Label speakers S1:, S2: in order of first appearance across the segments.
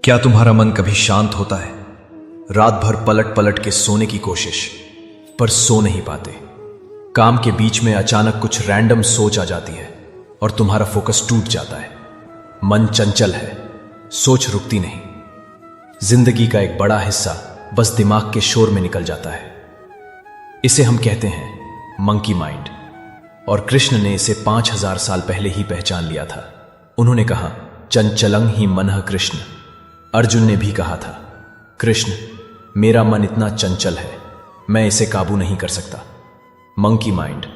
S1: क्या तुम्हारा मन कभी शांत होता है? रात भर पलट पलट के सोने की कोशिश, पर सो नहीं पाते। काम के बीच में अचानक कुछ रैंडम सोच आ जाती है और तुम्हारा फोकस टूट जाता है। मन चंचल है, सोच रुकती नहीं। जिंदगी का एक बड़ा हिस्सा बस दिमाग के शोर में निकल जाता है। इसे हम कहते हैं मंकी माइंड। और कृष्ण ने इसे 5000 साल पहले ही पहचान लिया था। उन्होंने कहा, चंचलं ही मनः कृष्ण। अर्जुन ने भी कहा था, कृष्ण मेरा मन इतना चंचल है, मैं इसे काबू नहीं कर सकता। मंकी माइंड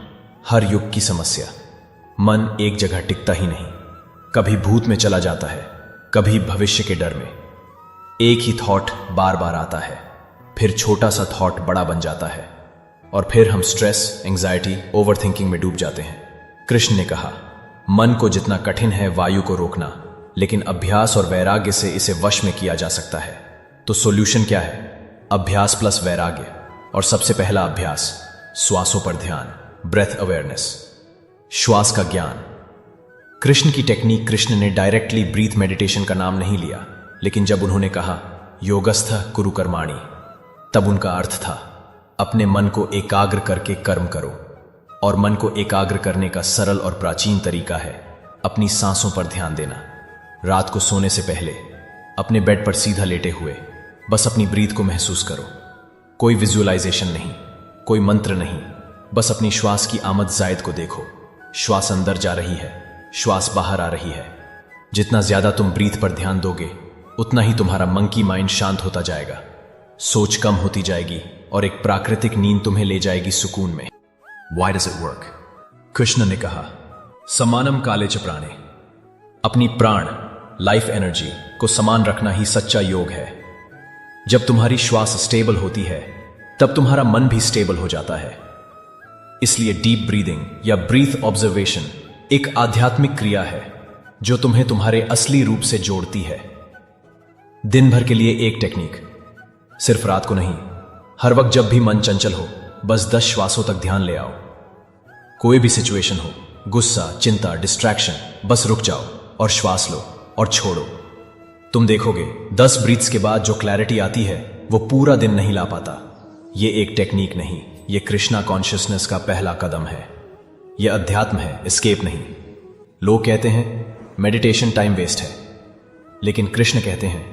S1: हर युग की समस्या। मन एक जगह टिकता ही नहीं, कभी भूत में चला जाता है, कभी भविष्य के डर में। एक ही थॉट बार बार आता है, फिर छोटा सा थॉट बड़ा बन जाता है और फिर हम स्ट्रेस, एंजाइटी, ओवरथिंकिंग में डूब जाते हैं। कृष्ण ने कहा, मन को जितना कठिन है वायु को रोकना, लेकिन अभ्यास और वैराग्य से इसे वश में किया जा सकता है। तो सॉल्यूशन क्या है? अभ्यास प्लस वैराग्य। और सबसे पहला अभ्यास, श्वासों पर ध्यान, ब्रेथ अवेयरनेस, श्वास का ज्ञान। कृष्ण की टेक्निक, कृष्ण ने डायरेक्टली ब्रीथ मेडिटेशन का नाम नहीं लिया, लेकिन जब उन्होंने कहा योगस्थ कुरु कर्माणि, तब उनका अर्थ था अपने मन को एकाग्र करके कर्म करो। और मन को एकाग्र करने का सरल और प्राचीन तरीका है अपनी सांसों पर ध्यान देना। रात को सोने से पहले अपने बेड पर सीधा लेटे हुए बस अपनी ब्रीथ को महसूस करो। कोई विजुअलाइजेशन नहीं, कोई मंत्र नहीं, बस अपनी श्वास की आमद जायद को देखो। श्वास अंदर जा रही है, श्वास बाहर आ रही है। जितना ज्यादा तुम ब्रीथ पर ध्यान दोगे, उतना ही तुम्हारा मंकी माइंड शांत होता जाएगा, सोच कम होती जाएगी और एक प्राकृतिक नींद तुम्हें ले जाएगी सुकून में। Why does it work? Krishna ने कहा, समानम काले च प्राणे। अपनी प्राण, लाइफ एनर्जी को समान रखना ही सच्चा योग है। जब तुम्हारी श्वास स्टेबल होती है, तब तुम्हारा मन भी स्टेबल हो जाता है। इसलिए डीप ब्रीदिंग या ब्रीथ ऑब्जर्वेशन एक आध्यात्मिक क्रिया है जो तुम्हें तुम्हारे असली रूप से जोड़ती है। दिन भर के लिए एक टेक्निक, सिर्फ रात को नहीं, हर वक्त जब भी मन चंचल हो, बस 10 श्वासों तक ध्यान ले आओ। कोई भी सिचुएशन हो, गुस्सा, चिंता, डिस्ट्रैक्शन, बस रुक जाओ और श्वास लो और छोड़ो। तुम देखोगे 10 ब्रीथ्स के बाद जो क्लैरिटी आती है वो पूरा दिन नहीं ला पाता। ये एक टेक्निक नहीं, ये कृष्णा कॉन्शियसनेस का पहला कदम है। ये अध्यात्म है, एस्केप नहीं। लोग कहते हैं मेडिटेशन टाइम वेस्ट है, लेकिन कृष्ण कहते हैं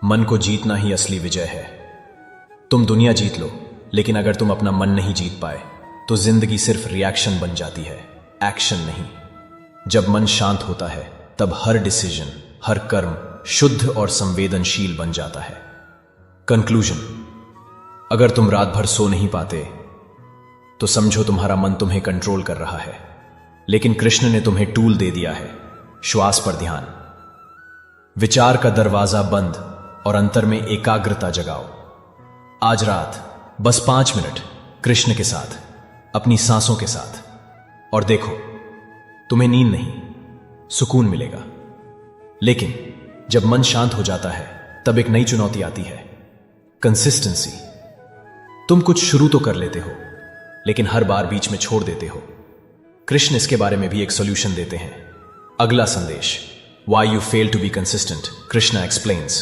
S1: मन को जीतना ही असली विजय है। तुम दुनिया जीत लो, लेकिन अगर तुम अपना मन नहीं जीत पाए तो जिंदगी सिर्फ रिएक्शन बन जाती है, एक्शन नहीं। जब मन शांत होता है, तब हर डिसीजन, हर कर्म शुद्ध और संवेदनशील बन जाता है। कंक्लूजन, अगर तुम रात भर सो नहीं पाते तो समझो तुम्हारा मन तुम्हें कंट्रोल कर रहा है, लेकिन कृष्ण ने तुम्हें टूल दे दिया है, श्वास पर ध्यान। विचार का दरवाजा बंद और अंतर में एकाग्रता जगाओ। आज रात बस 5 मिनट कृष्ण के साथ, अपनी सांसों के साथ, और देखो तुम्हें नींद नहीं, सुकून मिलेगा। लेकिन जब मन शांत हो जाता है, तब एक नई चुनौती आती है, कंसिस्टेंसी। तुम कुछ शुरू तो कर लेते हो, लेकिन हर बार बीच में छोड़ देते हो। कृष्ण इसके बारे में भी एक सॉल्यूशन देते हैं। अगला संदेश, Why you fail to be consistent, Krishna explains।